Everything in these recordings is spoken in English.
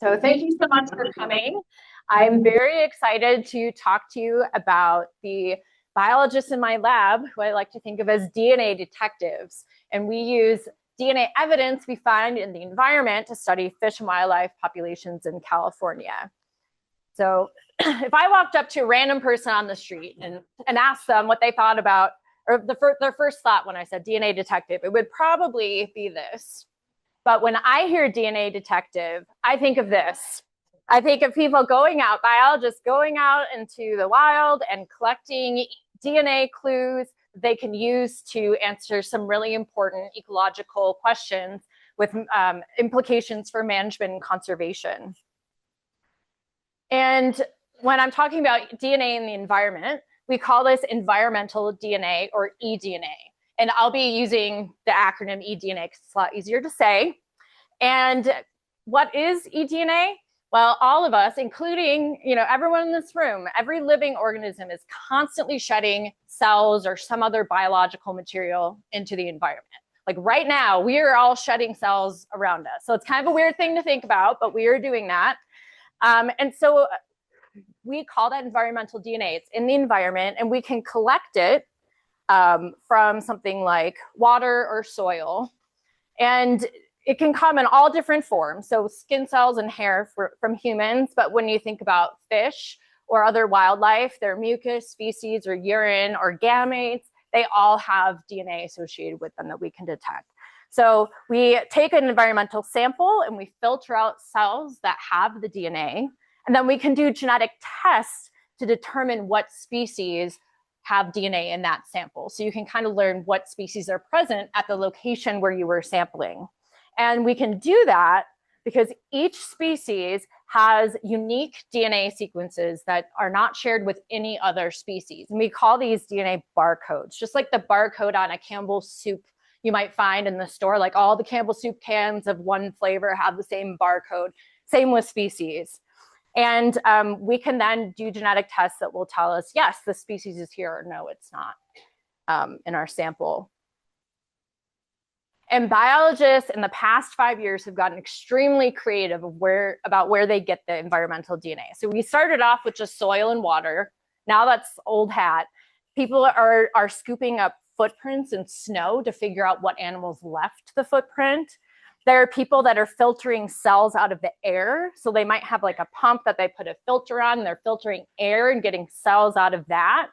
So thank you so much for coming. I'm very excited to talk to you about the biologists in my lab, who I like to think of as DNA detectives. And we use DNA evidence we find in the environment to study fish and wildlife populations in California. So if I walked up to a random person on the street and asked them what they thought about, or their first thought when I said DNA detective, it would probably be this. But when I hear DNA detective, I think of this. I think of people going out, biologists going out into the wild and collecting DNA clues they can use to answer some really important ecological questions with implications for management and conservation. And when I'm talking about DNA in the environment, we call this environmental DNA or eDNA. And I'll be using the acronym eDNA because it's a lot easier to say. And what is eDNA? Well, all of us, including everyone in this room, every living organism is constantly shedding cells or some other biological material into the environment. Like right now, we are all shedding cells around us. So it's kind of a weird thing to think about, but we are doing that. And so we call that environmental DNA. It's in the environment, and we can collect it from something like water or soil. And it can come in all different forms. So skin cells and hair from humans. But when you think about fish or other wildlife, their mucus, feces, or urine, or gametes, they all have DNA associated with them that we can detect. So we take an environmental sample and we filter out cells that have the DNA. And then we can do genetic tests to determine what species have DNA in that sample. So you can kind of learn what species are present at the location where you were sampling. And we can do that because each species has unique DNA sequences that are not shared with any other species. And we call these DNA barcodes, just like the barcode on a Campbell's soup you might find in the store. Like all the Campbell soup cans of one flavor have the same barcode. Same with species. And we can then do genetic tests that will tell us, yes, the species is here, or no, it's not in our sample. And biologists in the past 5 years have gotten extremely creative about where they get the environmental DNA. So we started off with just soil and water. Now that's old hat. People are scooping up footprints in snow to figure out what animals left the footprint. There are people that are filtering cells out of the air. So they might have like a pump that they put a filter on, and they're filtering air and getting cells out of that.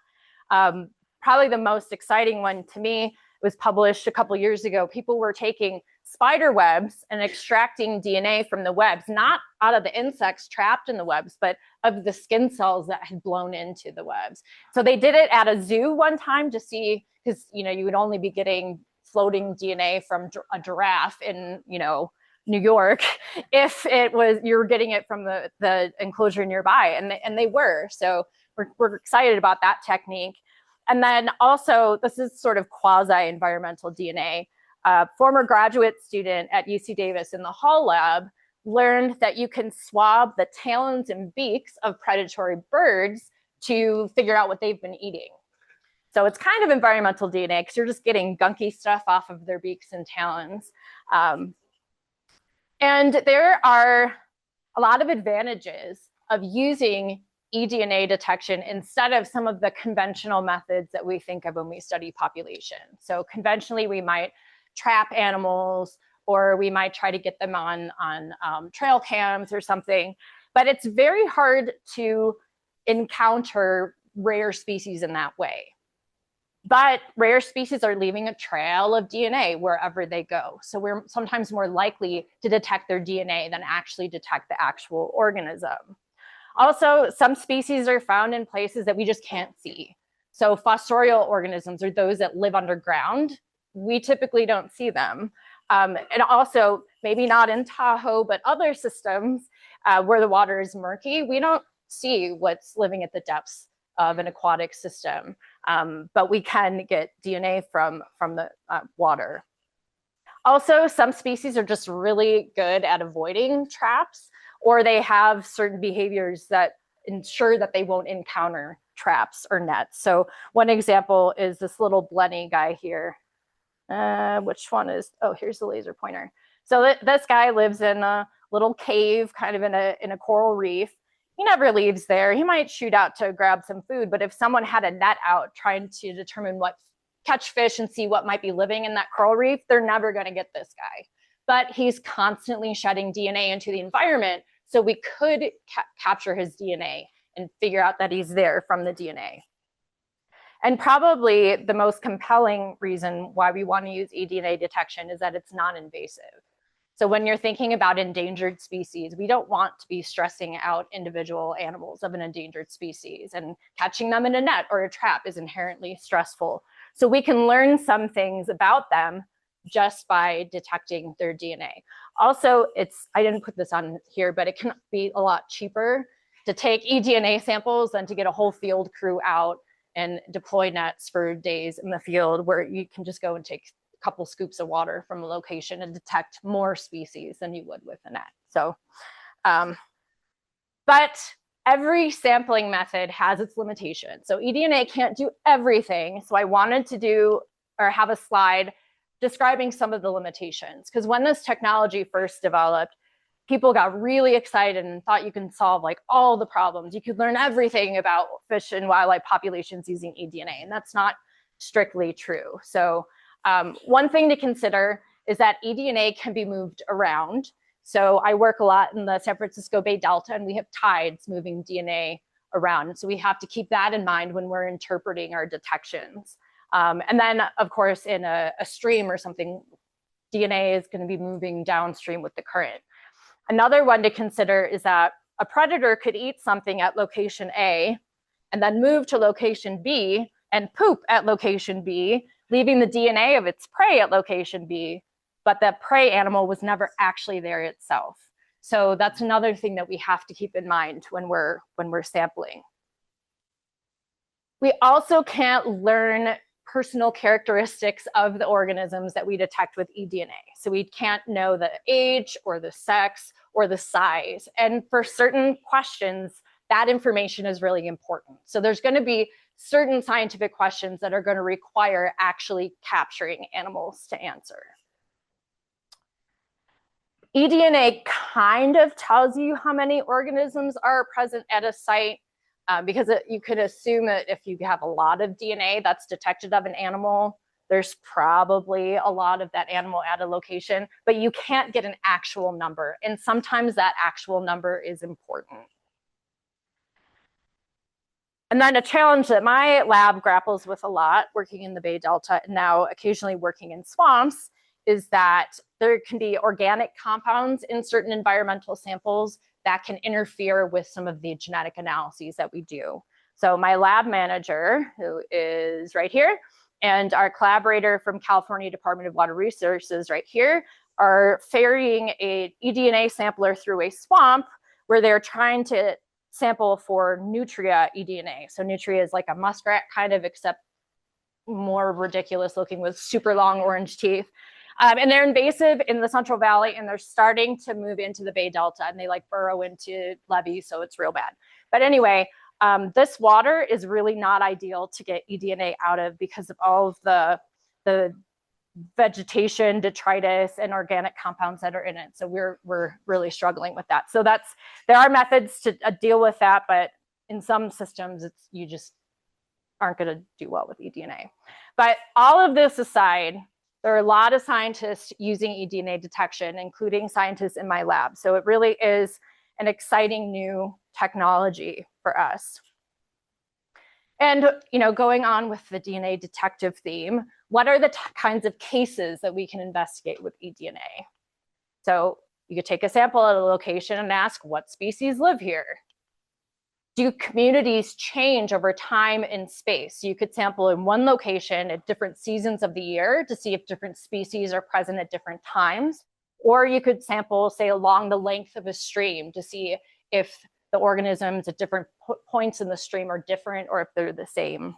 Probably the most exciting one to me was published a couple years ago. People were taking spider webs and extracting DNA from the webs, not out of the insects trapped in the webs, but of the skin cells that had blown into the webs. So they did it at a zoo one time to see, because you would only be getting floating DNA from a giraffe in New York if you were getting it from the enclosure nearby, and they were. So we're excited about that technique. And then also, this is sort of quasi-environmental DNA. A former graduate student at UC Davis in the Hall lab learned that you can swab the talons and beaks of predatory birds to figure out what they've been eating. So it's kind of environmental DNA because you're just getting gunky stuff off of their beaks and talons. And there are a lot of advantages of using eDNA detection instead of some of the conventional methods that we think of when we study population. So conventionally, we might trap animals, or we might try to get them on trail cams or something. But it's very hard to encounter rare species in that way. But rare species are leaving a trail of DNA wherever they go. So we're sometimes more likely to detect their DNA than actually detect the actual organism. Also, some species are found in places that we just can't see. So fossorial organisms are those that live underground. We typically don't see them. And also, maybe not in Tahoe, but other systems where the water is murky, we don't see what's living at the depths of an aquatic system. But we can get DNA from the water. Also, some species are just really good at avoiding traps, or they have certain behaviors that ensure that they won't encounter traps or nets. So one example is this little blenny guy here. Which one is, oh, here's the laser pointer. So this guy lives in little cave kind of in a coral reef. He never leaves there. He might shoot out to grab some food, but if someone had a net out trying to determine what, catch fish and see what might be living in that coral reef, they're never going to get this guy. But he's constantly shedding DNA into the environment, so we could capture his DNA and figure out that he's there from the DNA. And probably the most compelling reason why we want to use eDNA detection is that it's non-invasive. So when you're thinking about endangered species, we don't want to be stressing out individual animals of an endangered species, and catching them in a net or a trap is inherently stressful. So we can learn some things about them just by detecting their DNA. Also, I didn't put this on here, but it can be a lot cheaper to take eDNA samples than to get a whole field crew out and deploy nets for days in the field, where you can just go and take a couple scoops of water from a location and detect more species than you would with a net. So, but every sampling method has its limitations. So eDNA can't do everything. So I wanted to do, or have a slide describing some of the limitations, because when this technology first developed, people got really excited and thought you can solve like all the problems. You could learn everything about fish and wildlife populations using eDNA, and that's not strictly true. So one thing to consider is that eDNA can be moved around. So I work a lot in the San Francisco Bay Delta, and we have tides moving DNA around. So we have to keep that in mind when we're interpreting our detections. And then, of course, in a stream or something, DNA is going to be moving downstream with the current. Another one to consider is that a predator could eat something at location A and then move to location B and poop at location B, leaving the DNA of its prey at location B, but that prey animal was never actually there itself. So that's another thing that we have to keep in mind when we're sampling. We also can't learn personal characteristics of the organisms that we detect with eDNA. So we can't know the age or the sex or the size. And for certain questions, that information is really important. So there's going to be certain scientific questions that are going to require actually capturing animals to answer. eDNA kind of tells you how many organisms are present at a site, because you could assume that if you have a lot of DNA that's detected of an animal, there's probably a lot of that animal at a location, but you can't get an actual number. And sometimes that actual number is important. And then a challenge that my lab grapples with a lot, working in the Bay Delta and now occasionally working in swamps, is that there can be organic compounds in certain environmental samples that can interfere with some of the genetic analyses that we do. So my lab manager, who is right here, and our collaborator from California Department of Water Resources right here are ferrying a eDNA sampler through a swamp where they're trying to sample for nutria eDNA. So nutria is like a muskrat kind of, except more ridiculous looking with super long orange teeth. And they're invasive in the Central Valley, and they're starting to move into the Bay Delta, and they like burrow into levees, so it's real bad. But anyway, this water is really not ideal to get eDNA out of because of all of the vegetation, detritus, and organic compounds that are in it. So we're really struggling with that. So there are methods to deal with that, but in some systems, you just aren't going to do well with eDNA. But all of this aside, there are a lot of scientists using eDNA detection, including scientists in my lab. So it really is an exciting new technology for us. And going on with the DNA detective theme, what are the kinds of cases that we can investigate with eDNA? So you could take a sample at a location and ask, what species live here? Do communities change over time and space? You could sample in one location at different seasons of the year to see if different species are present at different times. Or you could sample, say, along the length of a stream to see if the organisms at different points in the stream are different or if they're the same.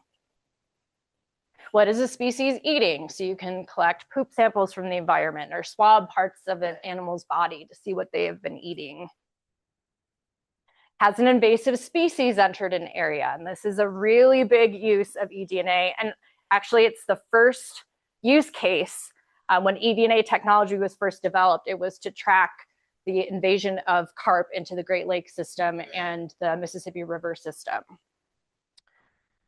What is a species eating? So you can collect poop samples from the environment or swab parts of an animal's body to see what they have been eating. Has an invasive species entered an area? And this is a really big use of eDNA. And actually, it's the first use case when eDNA technology was first developed. It was to track the invasion of carp into the Great Lakes system and the Mississippi River system.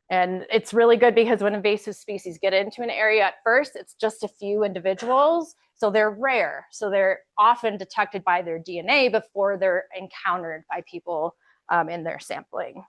And it's really good because when invasive species get into an area at first, it's just a few individuals. So they're rare. So they're often detected by their DNA before they're encountered by people in their sampling.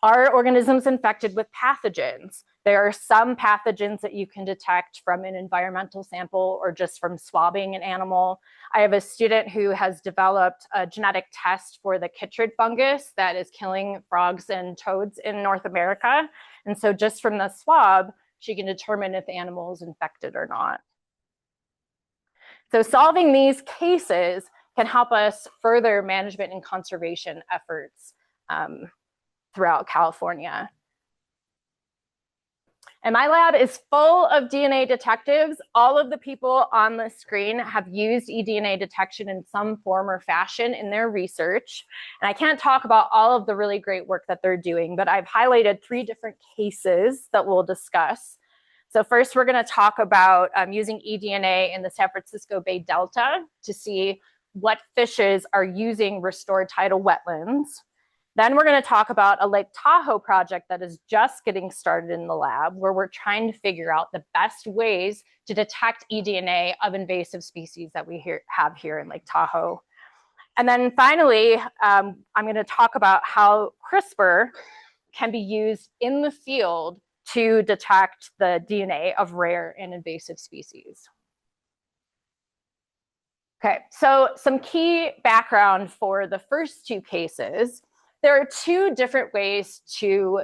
Are organisms infected with pathogens? There are some pathogens that you can detect from an environmental sample or just from swabbing an animal. I have a student who has developed a genetic test for the chytrid fungus that is killing frogs and toads in North America. And so just from the swab, she can determine if the animal is infected or not. So solving these cases can help us further management and conservation efforts throughout California. And my lab is full of DNA detectives. All of the people on the screen have used eDNA detection in some form or fashion in their research. And I can't talk about all of the really great work that they're doing, but I've highlighted 3 different cases that we'll discuss. So first, we're going to talk about using eDNA in the San Francisco Bay Delta to see what fishes are using restored tidal wetlands. Then we're going to talk about a Lake Tahoe project that is just getting started in the lab, where we're trying to figure out the best ways to detect eDNA of invasive species that we have here in Lake Tahoe. And then finally, I'm going to talk about how CRISPR can be used in the field to detect the DNA of rare and invasive species. Okay, so some key background for the first 2 cases. There are 2 different ways to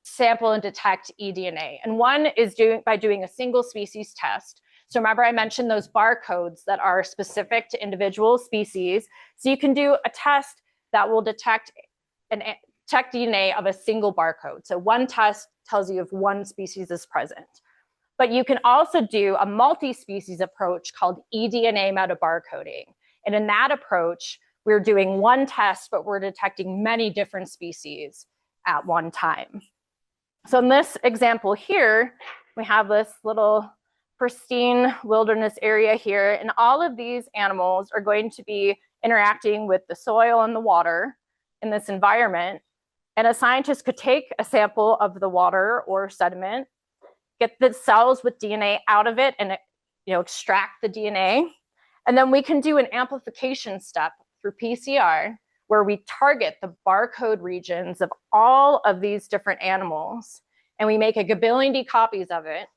sample and detect eDNA. And one is by doing a single species test. So remember I mentioned those barcodes that are specific to individual species. So you can do a test that will detect DNA of a single barcode. So one test tells you if one species is present. But you can also do a multi-species approach called eDNA metabarcoding. And in that approach, we're doing one test, but we're detecting many different species at one time. So in this example here, we have this little pristine wilderness area here, and all of these animals are going to be interacting with the soil and the water in this environment. And a scientist could take a sample of the water or sediment, get the cells with DNA out of it and extract the DNA. And then we can do an amplification step through PCR, where we target the barcode regions of all of these different animals, and we make a gabillon copies of it.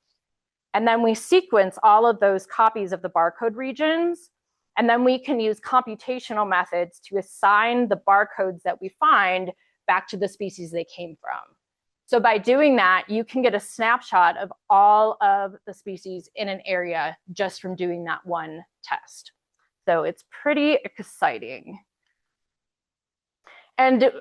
And then we sequence all of those copies of the barcode regions, and then we can use computational methods to assign the barcodes that we find back to the species they came from. So by doing that, you can get a snapshot of all of the species in an area just from doing that one test. So it's pretty exciting. And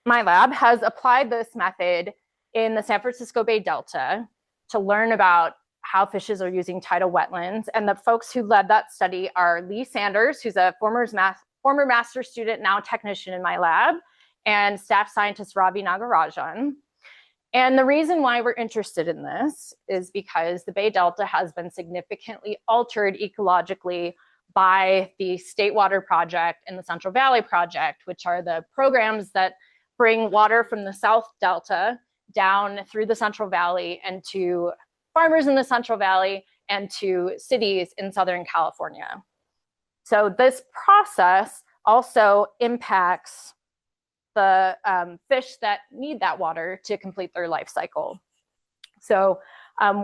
my lab has applied this method in the San Francisco Bay Delta to learn about how fishes are using tidal wetlands. And the folks who led that study are Lee Sanders, who's a former master's student, now technician in my lab, and staff scientist Ravi Nagarajan. And the reason why we're interested in this is because the Bay Delta has been significantly altered ecologically by the State Water Project and the Central Valley Project, which are the programs that bring water from the South Delta down through the Central Valley and to farmers in the Central Valley and to cities in Southern California. So this process also impacts the fish that need that water to complete their life cycle. So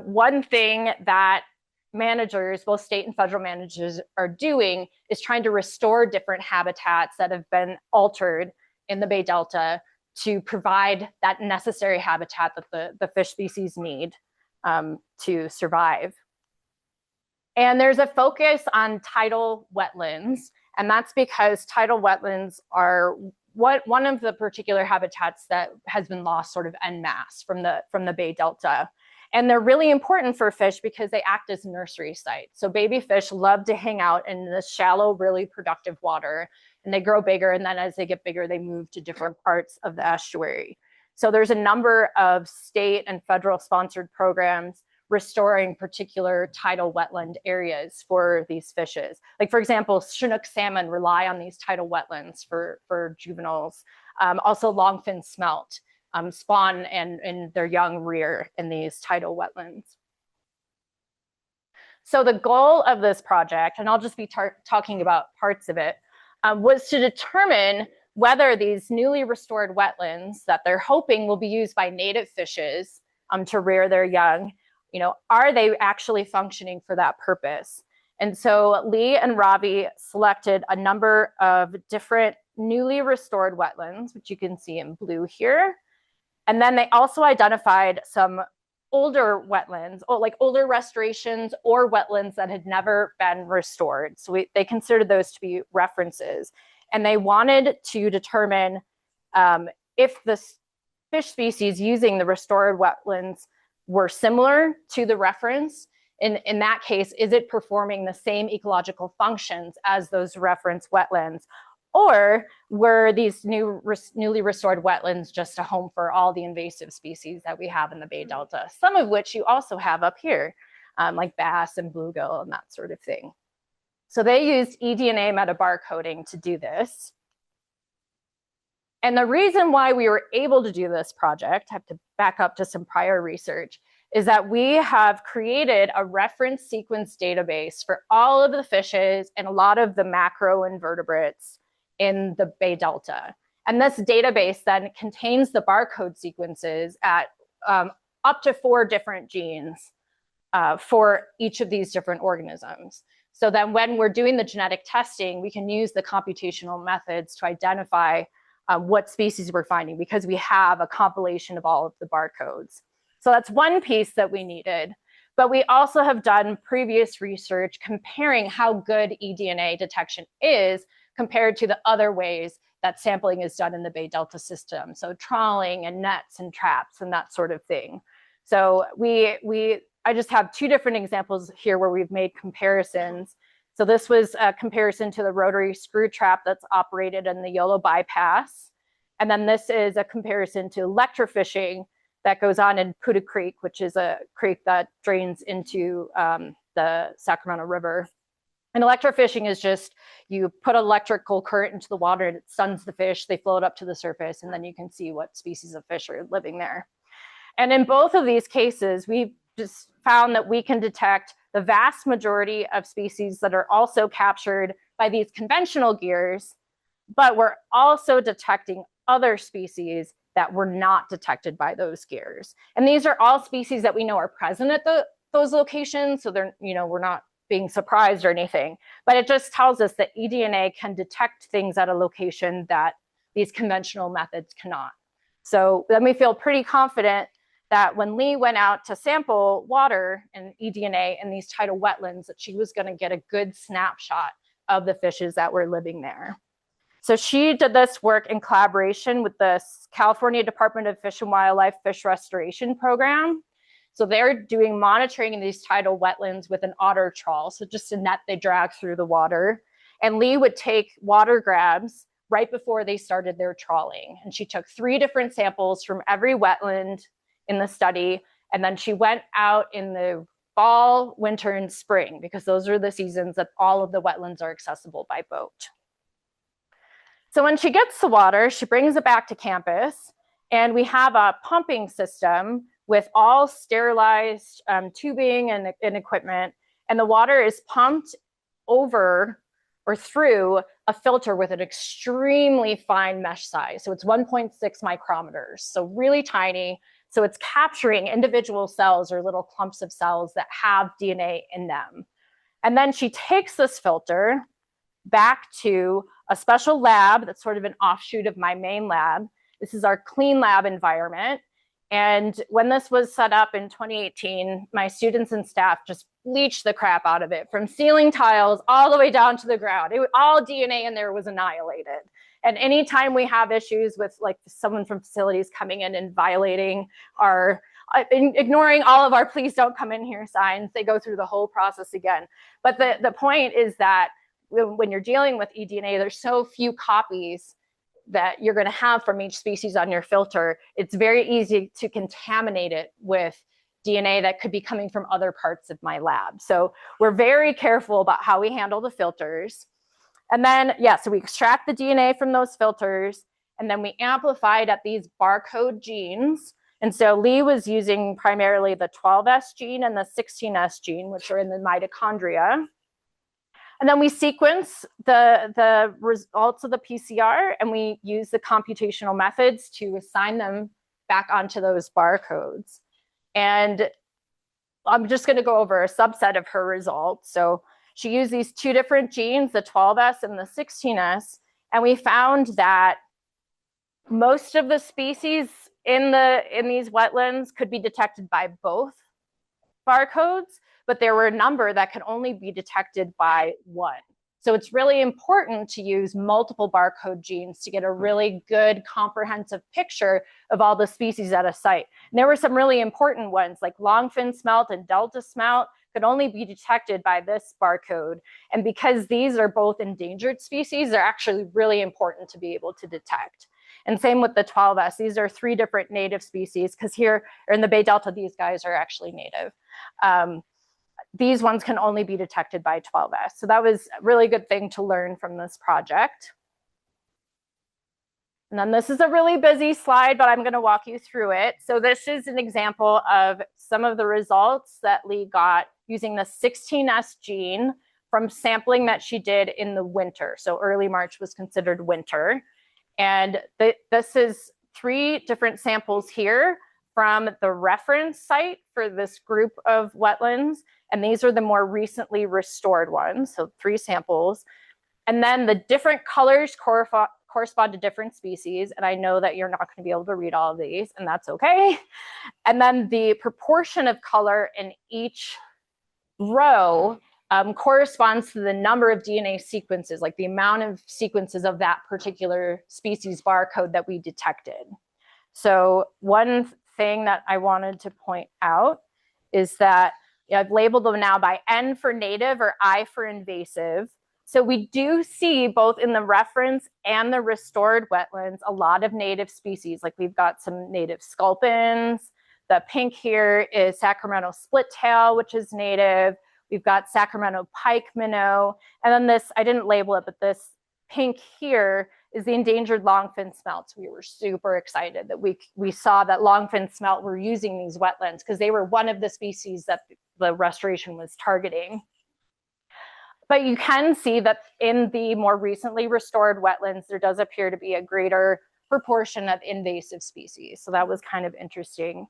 one thing that managers, both state and federal managers, are doing is trying to restore different habitats that have been altered in the Bay Delta to provide that necessary habitat that the fish species need to survive. And there's a focus on tidal wetlands, and that's because tidal wetlands are one of the particular habitats that has been lost sort of en masse from the Bay Delta. And they're really important for fish because they act as nursery sites. So baby fish love to hang out in this shallow, really productive water, and they grow bigger. And then as they get bigger, they move to different parts of the estuary. So there's a number of state and federal sponsored programs restoring particular tidal wetland areas for these fishes. Like, for example, Chinook salmon rely on these tidal wetlands for juveniles. Also longfin smelt spawn and their young rear in these tidal wetlands. So the goal of this project, and I'll just be talking about parts of it, was to determine whether these newly restored wetlands that they're hoping will be used by native fishes to rear their young, are they actually functioning for that purpose? And so Lee and Ravi selected a number of different newly restored wetlands, which you can see in blue here. And then they also identified some older wetlands, like older restorations or wetlands that had never been restored. So they considered those to be references. And they wanted to determine if the fish species using the restored wetlands were similar to the reference. In that case, is it performing the same ecological functions as those reference wetlands? Or were these newly restored wetlands just a home for all the invasive species that we have in the Bay Delta, some of which you also have up here, like bass and bluegill and that sort of thing. So they used eDNA metabarcoding to do this. And the reason why we were able to do this project, I have to back up to some prior research, is that we have created a reference sequence database for all of the fishes and a lot of the macroinvertebrates in the Bay Delta. And this database then contains the barcode sequences at up to 4 different genes for each of these different organisms. So then when we're doing the genetic testing, we can use the computational methods to identify what species we're finding because we have a compilation of all of the barcodes. So that's one piece that we needed. But we also have done previous research comparing how good eDNA detection is compared to the other ways that sampling is done in the Bay Delta system. So trawling and nets and traps and that sort of thing. So I just have 2 different examples here where we've made comparisons. So this was a comparison to the rotary screw trap that's operated in the Yolo bypass. And then this is a comparison to electrofishing that goes on in Puda Creek, which is a creek that drains into the Sacramento River. And electrofishing is just, you put electrical current into the water and it stuns the fish, they float up to the surface, and then you can see what species of fish are living there. And in both of these cases, we just found that we can detect the vast majority of species that are also captured by these conventional gears, but we're also detecting other species that were not detected by those gears. And these are all species that we know are present at those locations, so they're, we're not being surprised or anything, but it just tells us that eDNA can detect things at a location that these conventional methods cannot. So then we feel pretty confident that when Lee went out to sample water and eDNA in these tidal wetlands, that she was going to get a good snapshot of the fishes that were living there. So she did this work in collaboration with the California Department of Fish and Wildlife Fish Restoration Program. So they're doing monitoring in these tidal wetlands with an otter trawl. So just a net they drag through the water. And Lee would take water grabs right before they started their trawling. And she took 3 different samples from every wetland in the study. And then she went out in the fall, winter, and spring, because those are the seasons that all of the wetlands are accessible by boat. So when she gets the water, she brings it back to campus. And we have a pumping system with all sterilized tubing and equipment. And the water is pumped over or through a filter with an extremely fine mesh size. So it's 1.6 micrometers, so really tiny. So it's capturing individual cells or little clumps of cells that have DNA in them. And then she takes this filter back to a special lab that's sort of an offshoot of my main lab. This is our clean lab environment. And when this was set up in 2018, my students and staff just bleached the crap out of it, from ceiling tiles all the way down to the ground. All DNA in there was annihilated. And anytime we have issues with like someone from facilities coming in and violating our, ignoring all of our please don't come in here signs, they go through the whole process again. But the point is that when you're dealing with eDNA, there's so few copies that you're going to have from each species on your filter. It's very easy to contaminate it with DNA that could be coming from other parts of my lab. So we're very careful about how we handle the filters. And then, yeah, so we extract the DNA from those filters, and then we amplify it at these barcode genes. And so Lee was using primarily the 12S gene and the 16S gene, which are in the mitochondria. And then we sequence the results of the PCR, and we use the computational methods to assign them back onto those barcodes. And I'm just going to go over a subset of her results. So she used these two different genes, the 12S and the 16S, and we found that most of the species in these wetlands could be detected by both barcodes, but there were a number that could only be detected by one. So it's really important to use multiple barcode genes to get a really good comprehensive picture of all the species at a site. And there were some really important ones like longfin smelt and delta smelt could only be detected by this barcode. And because these are both endangered species, they're actually really important to be able to detect. And same with the 12S. These are 3 different native species, because here or in the Bay Delta, these guys are actually native. These ones can only be detected by 12S. So that was a really good thing to learn from this project. And then this is a really busy slide, but I'm going to walk you through it. So this is an example of some of the results that Lee got using the 16S gene from sampling that she did in the winter. So early March was considered winter. And this is 3 different samples here from the reference site for this group of wetlands. And these are the more recently restored ones, so 3 samples. And then the different colors correspond to different species. And I know that you're not going to be able to read all of these, and that's okay. And then the proportion of color in each row corresponds to the number of DNA sequences, like the amount of sequences of that particular species barcode that we detected. So one thing that I wanted to point out is that I've labeled them now by N for native or I for invasive. So we do see both in the reference and the restored wetlands a lot of native species. Like we've got some native sculpins. The pink here is Sacramento splittail, which is native. We've got Sacramento pike minnow. And then this, I didn't label it, but this pink here is the endangered longfin smelts. We were super excited that we saw that longfin smelt were using these wetlands because they were one of the species that the restoration was targeting. But you can see that in the more recently restored wetlands, there does appear to be a greater proportion of invasive species. So that was kind of interesting.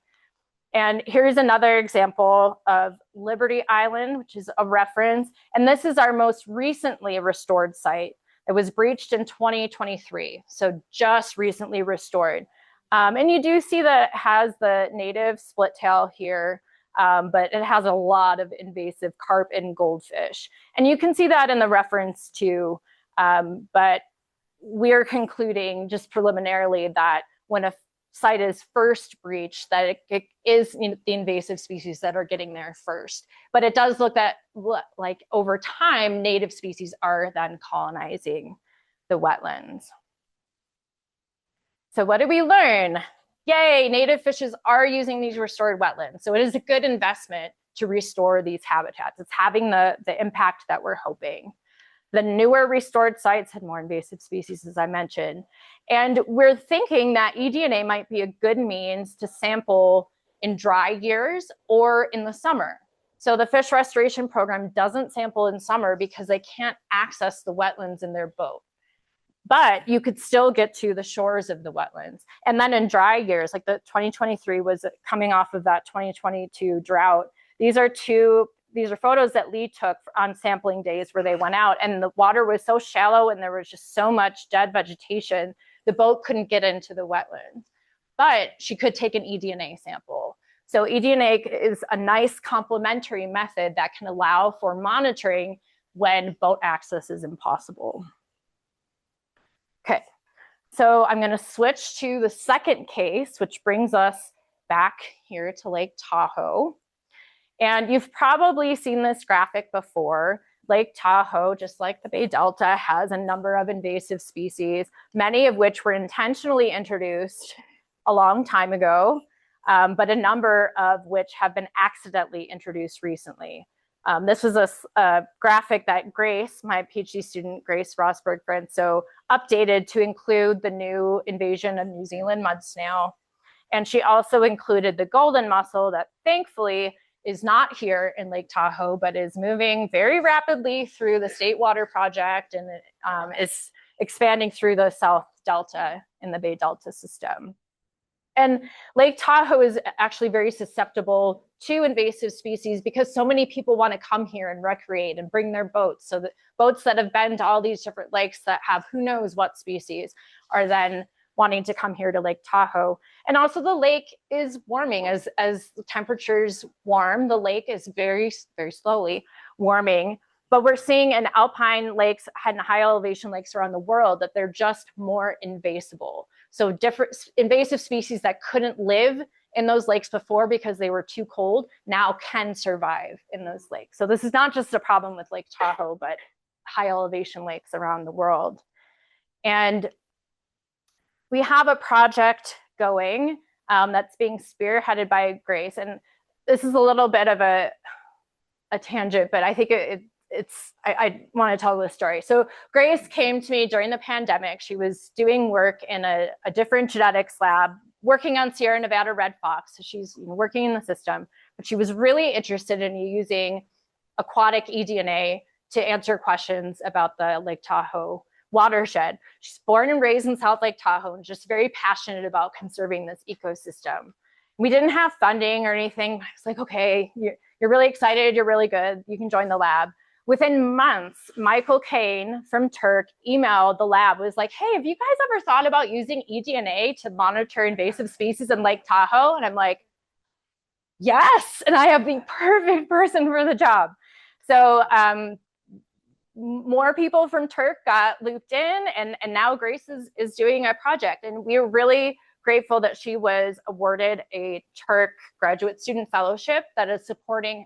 And here's another example of Liberty Island, which is a reference. And this is our most recently restored site. It was breached in 2023, so just recently restored. And you do see that it has the native split tail here, but it has a lot of invasive carp and goldfish. And you can see that in the reference too, but we're concluding just preliminarily that when a site is first breached, that it is the invasive species that are getting there first. But it does look that like over time, native species are then colonizing the wetlands. So what did we learn? Yay, native fishes are using these restored wetlands. So it is a good investment to restore these habitats. It's having the impact that we're hoping. The newer restored sites had more invasive species, as I mentioned. And we're thinking that eDNA might be a good means to sample in dry years or in the summer. So the fish restoration program doesn't sample in summer because they can't access the wetlands in their boat. But you could still get to the shores of the wetlands. And then in dry years, like the 2023 was coming off of that 2022 drought. These are photos that Lee took on sampling days where they went out, and the water was so shallow and there was just so much dead vegetation, the boat couldn't get into the wetlands. But she could take an eDNA sample. So eDNA is a nice complementary method that can allow for monitoring when boat access is impossible. Okay, so I'm going to switch to the second case, which brings us back here to Lake Tahoe. And you've probably seen this graphic before. Lake Tahoe, just like the Bay Delta, has a number of invasive species, many of which were intentionally introduced a long time ago. but a number of which have been accidentally introduced recently. This was a graphic that Grace, my PhD student, Grace Rosberg-Frenso, updated to include the new invasion of New Zealand mud snail. And she also included the golden mussel that thankfully is not here in Lake Tahoe, but is moving very rapidly through the State Water Project and is expanding through the South Delta in the Bay Delta system. And Lake Tahoe is actually very susceptible to invasive species because so many people want to come here and recreate and bring their boats. So the boats that have been to all these different lakes that have who knows what species are then wanting to come here to Lake Tahoe. And also the lake is warming as the temperatures warm. The lake is very, very slowly warming. But we're seeing in alpine lakes and high elevation lakes around the world that they're just more invasible. So different invasive species that couldn't live in those lakes before because they were too cold now can survive in those lakes. So this is not just a problem with Lake Tahoe, but high elevation lakes around the world. And we have a project going that's being spearheaded by Grace. And this is a little bit of a tangent, but I think I want to tell this story. So Grace came to me during the pandemic. She was doing work in a different genetics lab, working on Sierra Nevada red fox. So she's working in the system, but she was really interested in using aquatic eDNA to answer questions about the Lake Tahoe watershed. She's born and raised in South Lake Tahoe and just very passionate about conserving this ecosystem. We didn't have funding or anything. I was like, okay, you're really excited. You're really good. You can join the lab. Within months, Michael Kane from Turk emailed the lab, was like, hey, have you guys ever thought about using eDNA to monitor invasive species in Lake Tahoe? And I'm like, yes, and I have the perfect person for the job. So more people from Turk got looped in, and now Grace is doing a project. And we're really grateful that she was awarded a Turk graduate student fellowship that is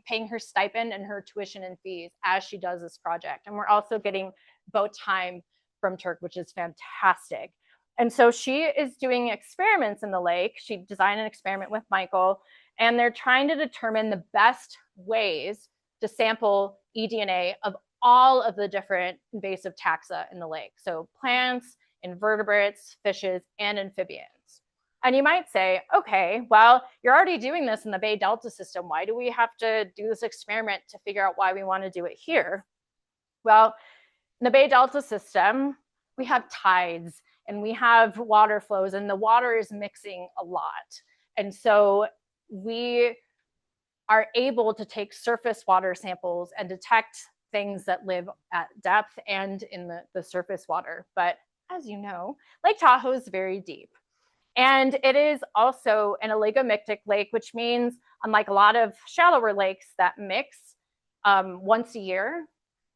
paying her stipend and her tuition and fees as she does this project. And we're also getting boat time from Turk, which is fantastic. And so she is doing experiments in the lake. She designed an experiment with Michael, and they're trying to determine the best ways to sample eDNA of all of the different invasive taxa in the lake. So plants, invertebrates, fishes, and amphibians. And you might say, okay, well, you're already doing this in the Bay Delta system. Why do we have to do this experiment to figure out why we want to do it here? Well, in the Bay Delta system, we have tides and we have water flows, and the water is mixing a lot. And so we are able to take surface water samples and detect things that live at depth and in the surface water. But as you know, Lake Tahoe is very deep. And it is also an oligomictic lake, which means unlike a lot of shallower lakes that mix once a year,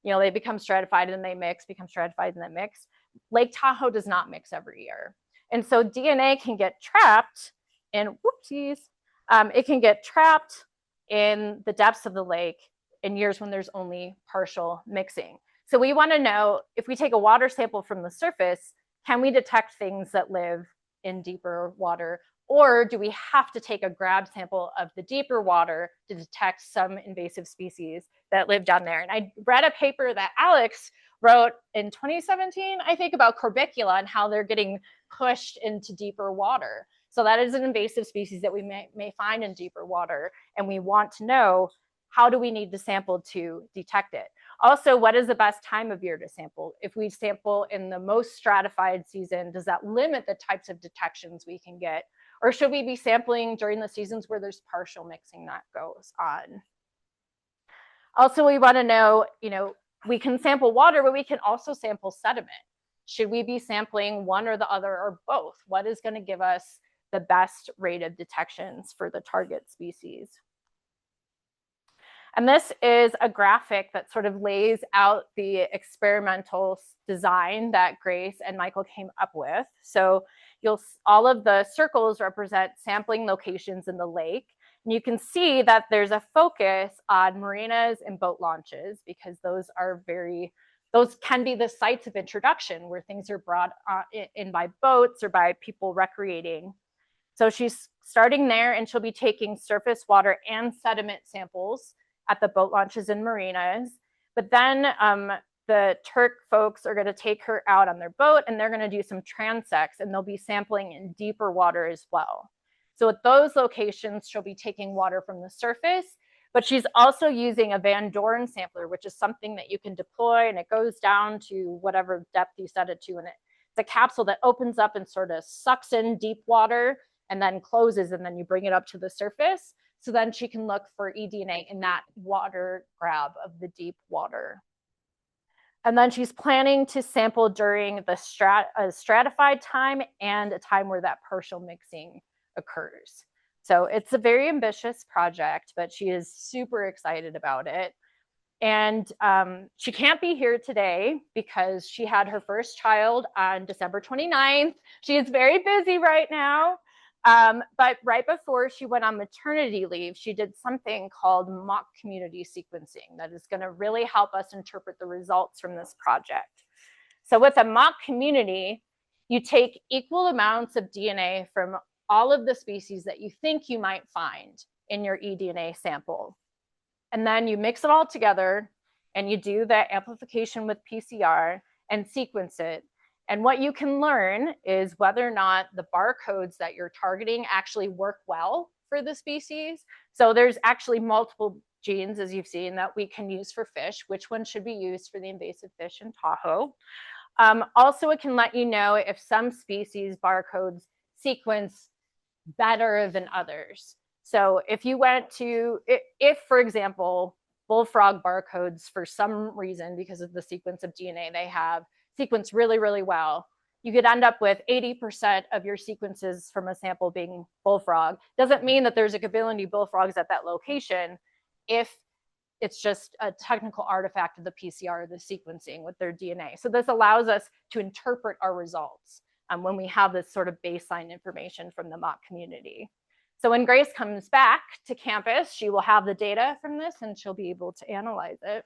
they become stratified and they mix, become stratified and then mix. Lake Tahoe does not mix every year. And so DNA can get trapped in, it can get trapped in the depths of the lake in years when there's only partial mixing. So we want to know, if we take a water sample from the surface, can we detect things that live in deeper water, or do we have to take a grab sample of the deeper water to detect some invasive species that live down there? And I read a paper that Alex wrote in 2017, I think, about corbicula and how they're getting pushed into deeper water. So that is an invasive species that we may find in deeper water, and we want to know, how do we need to sample to detect it? Also, what is the best time of year to sample? If we sample in the most stratified season, does that limit the types of detections we can get? Or should we be sampling during the seasons where there's partial mixing that goes on? Also, we want to know, we can sample water, but we can also sample sediment. Should we be sampling one or the other or both? What is going to give us the best rate of detections for the target species? And this is a graphic that sort of lays out the experimental design that Grace and Michael came up with. So all of the circles represent sampling locations in the lake. And you can see that there's a focus on marinas and boat launches, because those can be the sites of introduction where things are brought in by boats or by people recreating. So she's starting there, and she'll be taking surface water and sediment samples at the boat launches and marinas. But then the Turk folks are going to take her out on their boat, and they're going to do some transects, and they'll be sampling in deeper water as well. So at those locations, she'll be taking water from the surface, but she's also using a Van Doren sampler, which is something that you can deploy, and it goes down to whatever depth you set it to. And it's a capsule that opens up and sort of sucks in deep water and then closes, and then you bring it up to the surface. So then she can look for eDNA in that water grab of the deep water. And then she's planning to sample during the stratified time and a time where that partial mixing occurs. So it's a very ambitious project, but she is super excited about it. And she can't be here today because she had her first child on December 29th. She is very busy right now. But right before she went on maternity leave, she did something called mock community sequencing that is going to really help us interpret the results from this project. So with a mock community, you take equal amounts of DNA from all of the species that you think you might find in your eDNA sample. And then you mix it all together and you do the amplification with PCR and sequence it. And what you can learn is whether or not the barcodes that you're targeting actually work well for the species. So there's actually multiple genes, as you've seen, that we can use for fish. Which one should be used for the invasive fish in Tahoe? Also, it can let you know if some species barcodes sequence better than others. So if you went to, if for example, bullfrog barcodes for some reason, because of the sequence of DNA they have, sequence really, really well, you could end up with 80% of your sequences from a sample being bullfrog. Doesn't mean that there's a gazillion bullfrogs at that location if it's just a technical artifact of the PCR, the sequencing with their DNA. So this allows us to interpret our results when we have this sort of baseline information from the mock community. So when Grace comes back to campus, she will have the data from this and she'll be able to analyze it.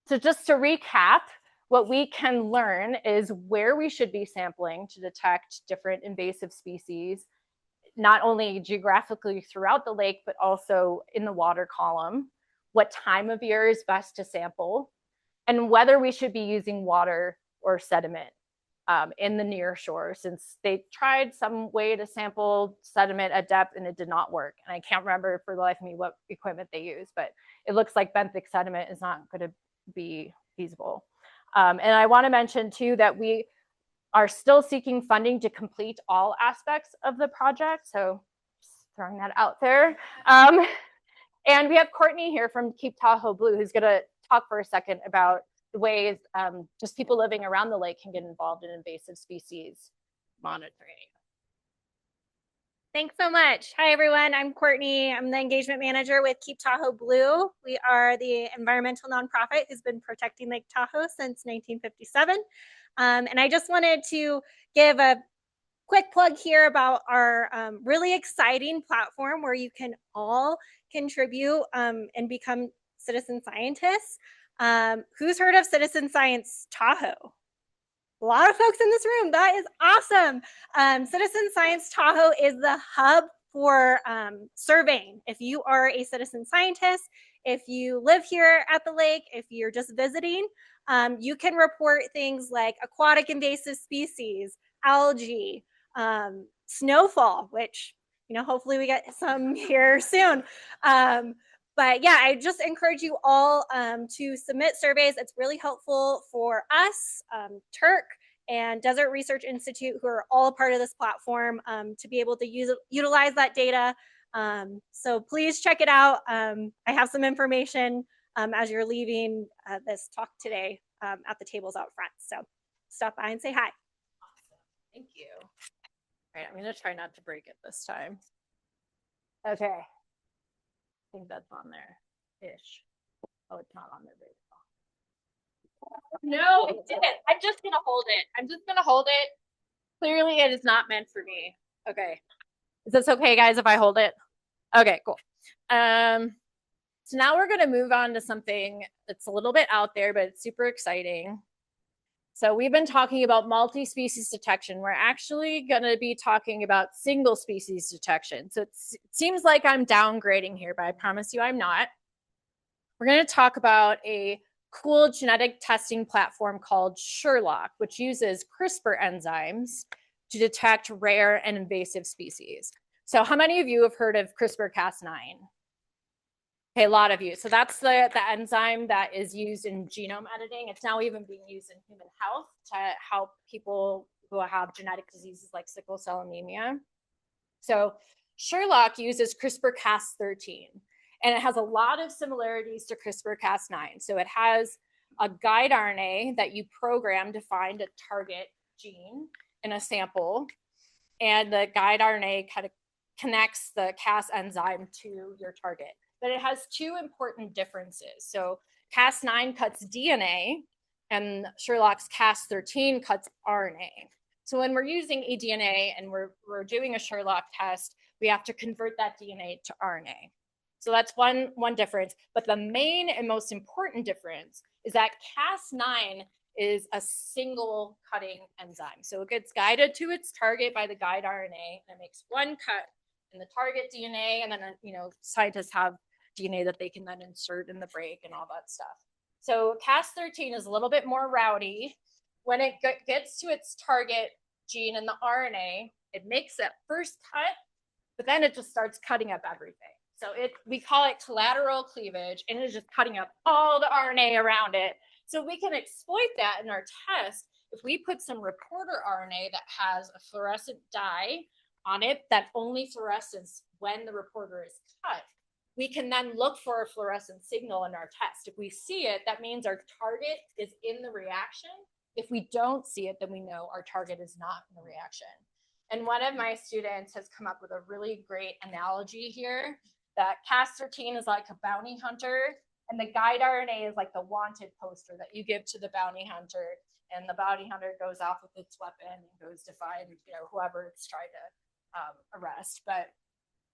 So just to recap, what we can learn is where we should be sampling to detect different invasive species, not only geographically throughout the lake, but also in the water column, what time of year is best to sample, and whether we should be using water or sediment in the near shore, since they tried some way to sample sediment at depth and it did not work. And I can't remember for the life of me what equipment they used, but it looks like benthic sediment is not going to be feasible. And I want to mention too that we are still seeking funding to complete all aspects of the project. So just throwing that out there. And we have Courtney here from Keep Tahoe Blue, who's going to talk for a second about the ways just people living around the lake can get involved in invasive species monitoring. Thanks so much. Hi, everyone. I'm Courtney. I'm the engagement manager with Keep Tahoe Blue. We are the environmental nonprofit who's been protecting Lake Tahoe since 1957. And I just wanted to give a quick plug here about our really exciting platform where you can all contribute and become citizen scientists. Who's heard of Citizen Science Tahoe? A lot of folks in this room. That is awesome. Citizen Science Tahoe is the hub for surveying. If you are a citizen scientist, if you live here at the lake, if you're just visiting, you can report things like aquatic invasive species, algae, snowfall, which, you know, hopefully we get some here soon. But yeah, I just encourage you all to submit surveys. It's really helpful for us, Turk, and Desert Research Institute, who are all part of this platform, to be able to utilize that data. So please check it out. I have some information as you're leaving this talk today at the tables out front. So stop by and say hi. Awesome. Thank you. All right, I'm going to try not to break it this time. Okay. I think that's on there-ish. Oh, it's not on there very well. No, it didn't. I'm just going to hold it. I'm just going to hold it. Clearly, it is not meant for me. Okay. Is this okay, guys, if I hold it? Okay, cool. So now we're going to move on to something that's a little bit out there, but it's super exciting. So we've been talking about multi-species detection. We're actually going to be talking about single species detection. So it seems like I'm downgrading here, but I promise you I'm not. We're going to talk about a cool genetic testing platform called Sherlock, which uses CRISPR enzymes to detect rare and invasive species. So how many of you have heard of CRISPR-Cas9? Okay, a lot of you. So that's the enzyme that is used in genome editing. It's now even being used in human health to help people who have genetic diseases like sickle cell anemia. So Sherlock uses CRISPR-Cas13, and it has a lot of similarities to CRISPR-Cas9. So it has a guide RNA that you program to find a target gene in a sample, and the guide RNA kind of connects the Cas enzyme to your target. But it has two important differences. So Cas9 cuts DNA, and Sherlock's Cas13 cuts RNA. So when we're using eDNA and we're doing a Sherlock test, we have to convert that DNA to RNA. So that's one difference. But the main and most important difference is that Cas9 is a single cutting enzyme. So it gets guided to its target by the guide RNA, and it makes one cut in the target DNA, and then scientists have DNA that they can then insert in the break and all that stuff. So Cas13 is a little bit more rowdy. When it gets to its target gene in the RNA, it makes that first cut, but then it just starts cutting up everything. So we call it collateral cleavage, and it's just cutting up all the RNA around it. So we can exploit that in our test if we put some reporter RNA that has a fluorescent dye on it that only fluoresces when the reporter is cut. We can then look for a fluorescent signal in our test. If we see it, that means our target is in the reaction. If we don't see it, then we know our target is not in the reaction. And one of my students has come up with a really great analogy here that Cas13 is like a bounty hunter, and the guide RNA is like the wanted poster that you give to the bounty hunter, and the bounty hunter goes off with its weapon and goes to find whoever it's trying to arrest. But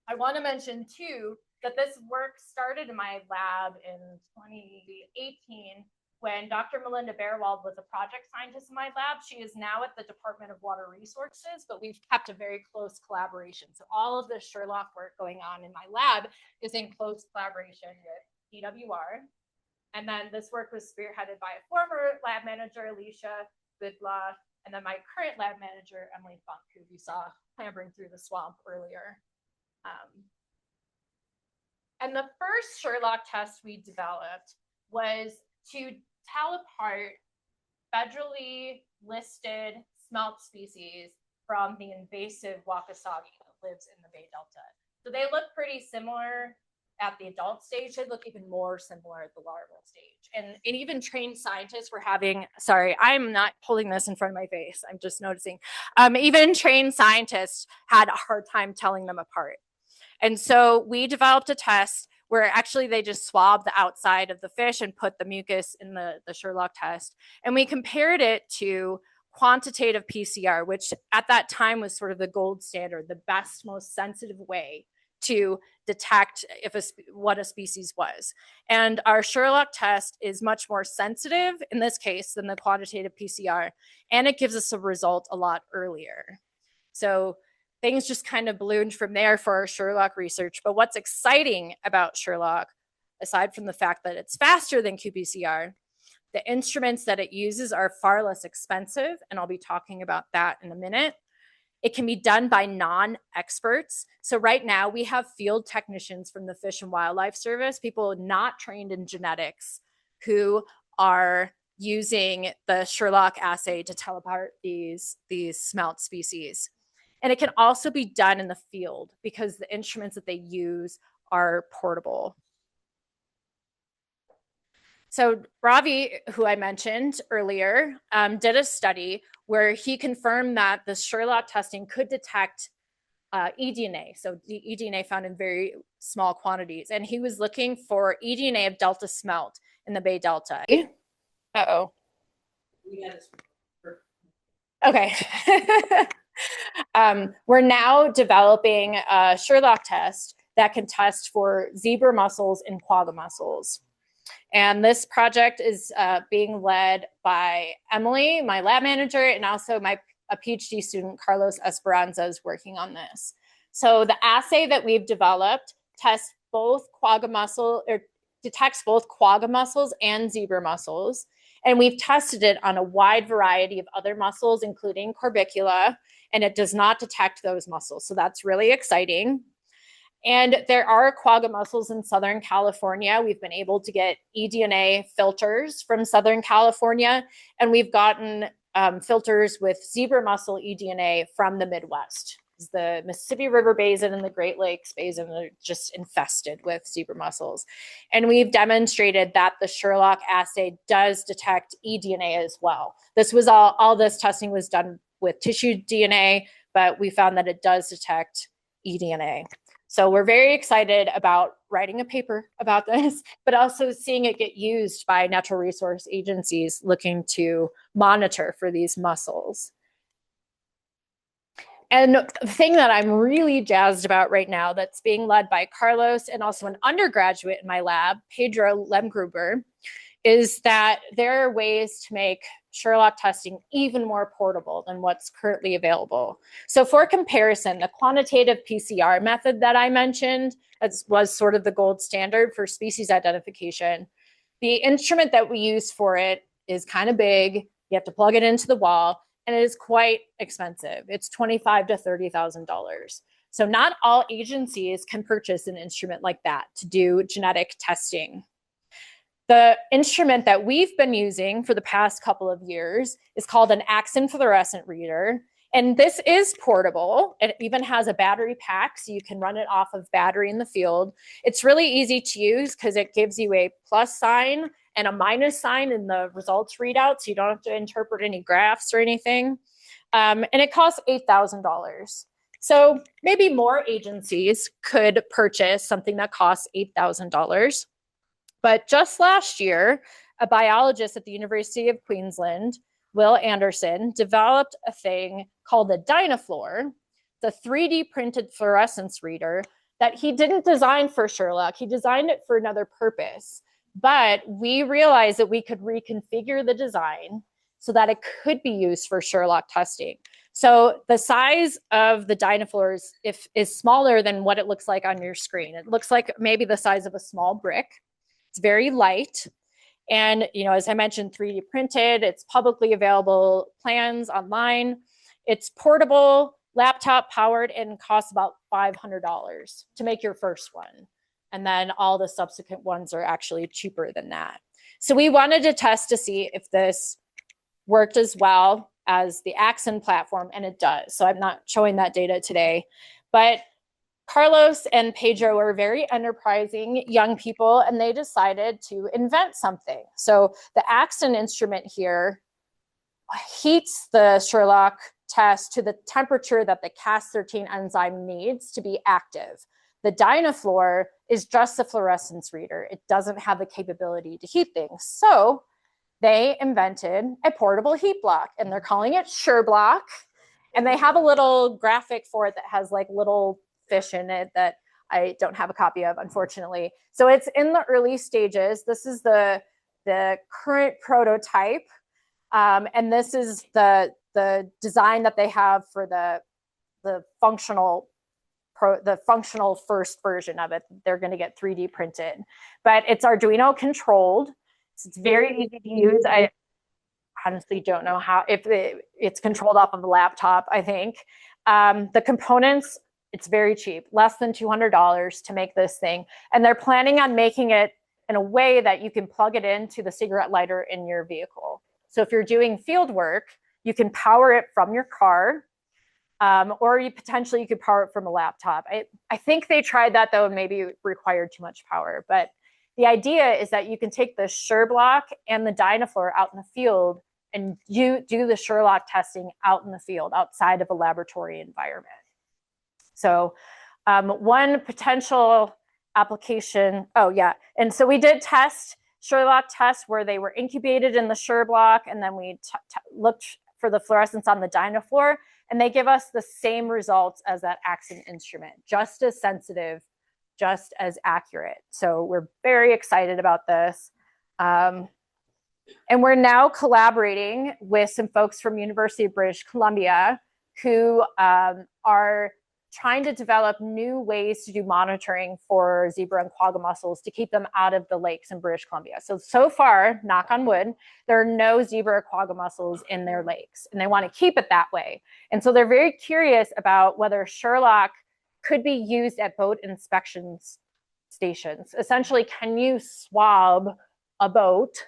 I want to mention too that this work started in my lab in 2018 when Dr. Melinda Bearwald was a project scientist in my lab. She is now at the Department of Water Resources, but we've kept a very close collaboration. So all of the Sherlock work going on in my lab is in close collaboration with DWR. And then this work was spearheaded by a former lab manager, Alicia Goodlaw, and then my current lab manager, Emily Funk, who you saw clambering through the swamp earlier. And the first Sherlock test we developed was to tell apart federally listed smelt species from the invasive Wakasagi that lives in the Bay Delta. So they look pretty similar at the adult stage. They look even more similar at the larval stage. And even trained scientists were having, sorry, I'm not pulling this in front of my face, I'm just noticing. Even trained scientists had a hard time telling them apart. And so we developed a test where actually they just swabbed the outside of the fish and put the mucus in the Sherlock test. And we compared it to quantitative PCR, which at that time was sort of the gold standard, the best, most sensitive way to detect what a species was. And our Sherlock test is much more sensitive in this case than the quantitative PCR, and it gives us a result a lot earlier. So things just kind of ballooned from there for our Sherlock research. But what's exciting about Sherlock, aside from the fact that it's faster than qPCR, the instruments that it uses are far less expensive, and I'll be talking about that in a minute. It can be done by non-experts. So right now we have field technicians from the Fish and Wildlife Service, people not trained in genetics, who are using the Sherlock assay to tell apart these smelt species. And it can also be done in the field because the instruments that they use are portable. So Ravi, who I mentioned earlier, did a study where he confirmed that the Sherlock testing could detect eDNA, so the eDNA found in very small quantities. And he was looking for eDNA of Delta smelt in the Bay Delta. Uh-oh. Okay. We're now developing a Sherlock test that can test for zebra mussels and quagga mussels. And this project is being led by Emily, my lab manager, and also a PhD student, Carlos Esperanza, is working on this. So the assay that we've developed tests both quagga mussel, or detects both quagga mussels and zebra mussels. And we've tested it on a wide variety of other mussels, including corbicula, and it does not detect those mussels. So that's really exciting. And there are quagga mussels in Southern California. We've been able to get eDNA filters from Southern California, and we've gotten filters with zebra mussel eDNA from the Midwest. The Mississippi River Basin and the Great Lakes Basin are just infested with zebra mussels. And we've demonstrated that the Sherlock assay does detect eDNA as well. This was all this testing was done with tissue DNA, but we found that it does detect eDNA. So we're very excited about writing a paper about this, but also seeing it get used by natural resource agencies looking to monitor for these mussels. And the thing that I'm really jazzed about right now that's being led by Carlos and also an undergraduate in my lab, Pedro Lemgruber, is that there are ways to make Sherlock testing even more portable than what's currently available. So for comparison, the quantitative PCR method that I mentioned was sort of the gold standard for species identification. The instrument that we use for it is kind of big. You have to plug it into the wall, and it is quite expensive. It's $25,000 to $30,000. So not all agencies can purchase an instrument like that to do genetic testing. The instrument that we've been using for the past couple of years is called an axon fluorescent reader. And this is portable. It even has a battery pack, so you can run it off of battery in the field. It's really easy to use because it gives you a plus sign and a minus sign in the results readout, so you don't have to interpret any graphs or anything. And it costs $8,000. So maybe more agencies could purchase something that costs $8,000. But just last year, a biologist at the University of Queensland, Will Anderson, developed a thing called the Dynafluor, the 3D printed fluorescence reader that he didn't design for Sherlock. He designed it for another purpose. But we realized that we could reconfigure the design so that it could be used for Sherlock testing. So the size of the Dynafluor is smaller than what it looks like on your screen. It looks like maybe the size of a small brick. It's very light. And, as I mentioned, 3D printed, it's publicly available plans online. It's portable, laptop powered, and costs about $500 to make your first one. And then all the subsequent ones are actually cheaper than that. So we wanted to test to see if this worked as well as the Axon platform, and it does. So I'm not showing that data today. But Carlos and Pedro are very enterprising young people, and they decided to invent something. So the Axon instrument here heats the Sherlock test to the temperature that the Cas13 enzyme needs to be active. The Dynafluor is just a fluorescence reader. It doesn't have the capability to heat things. So they invented a portable heat block, and they're calling it SureBlock. And they have a little graphic for it that has like little fish in it that I don't have a copy of, unfortunately. So it's in the early stages. This is the current prototype. And this is the design that they have for the functional first version of it. They're going to get 3D printed, but it's Arduino controlled. So it's very easy to use. I honestly don't know how, if it's controlled off of a laptop, I think. The components, it's very cheap, less than $200 to make this thing. And they're planning on making it in a way that you can plug it into the cigarette lighter in your vehicle. So if you're doing field work, you can power it from your car, or you could power it from a laptop. I think they tried that though, and maybe it required too much power. But the idea is that you can take the SureBlock and the Dynafluor out in the field and you do the Sherlock testing out in the field, outside of a laboratory environment. So one potential application, and so we did test Sherlock tests where they were incubated in the SureBlock, and then we looked for the fluorescence on the Dynafluor, and they give us the same results as that Axon instrument, just as sensitive, just as accurate. So we're very excited about this. And we're now collaborating with some folks from University of British Columbia who are trying to develop new ways to do monitoring for zebra and quagga mussels to keep them out of the lakes in British Columbia. So far, knock on wood, there are no zebra or quagga mussels in their lakes, and they want to keep it that way. And so they're very curious about whether Sherlock could be used at boat inspection stations. Essentially, can you swab a boat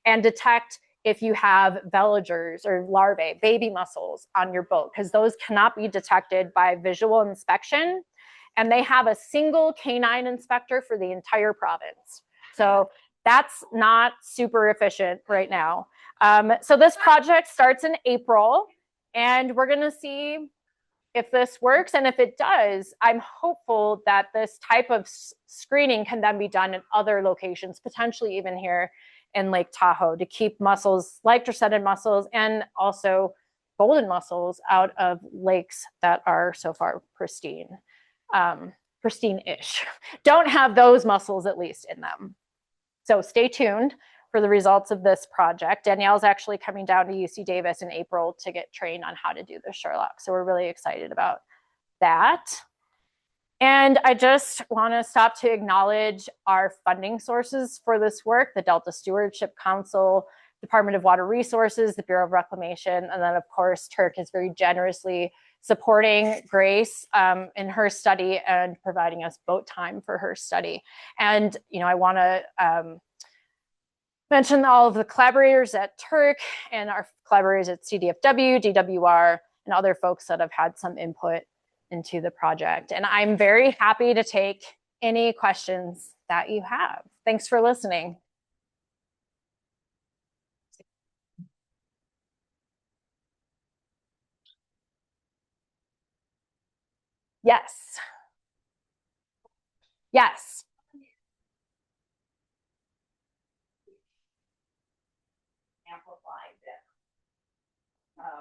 and detect if you have veligers or larvae, baby mussels on your boat, because those cannot be detected by visual inspection. And they have a single canine inspector for the entire province. So that's not super efficient right now. So this project starts in April, and we're gonna see if this works. And if it does, I'm hopeful that this type of screening can then be done in other locations, potentially even here in Lake Tahoe, to keep mussels like Dresetid mussels and also golden mussels out of lakes that are so far pristine, pristine-ish. Don't have those mussels at least in them. So stay tuned for the results of this project. Danielle's actually coming down to UC Davis in April to get trained on how to do the Sherlock. So we're really excited about that. And I just want to stop to acknowledge our funding sources for this work: the Delta Stewardship Council, Department of Water Resources, the Bureau of Reclamation, and then of course Turk is very generously supporting Grace in her study and providing us boat time for her study. And I want to mention all of the collaborators at Turk and our collaborators at CDFW, DWR, and other folks that have had some input into the project. And I'm very happy to take any questions that you have. Thanks for listening. Yes. Yes.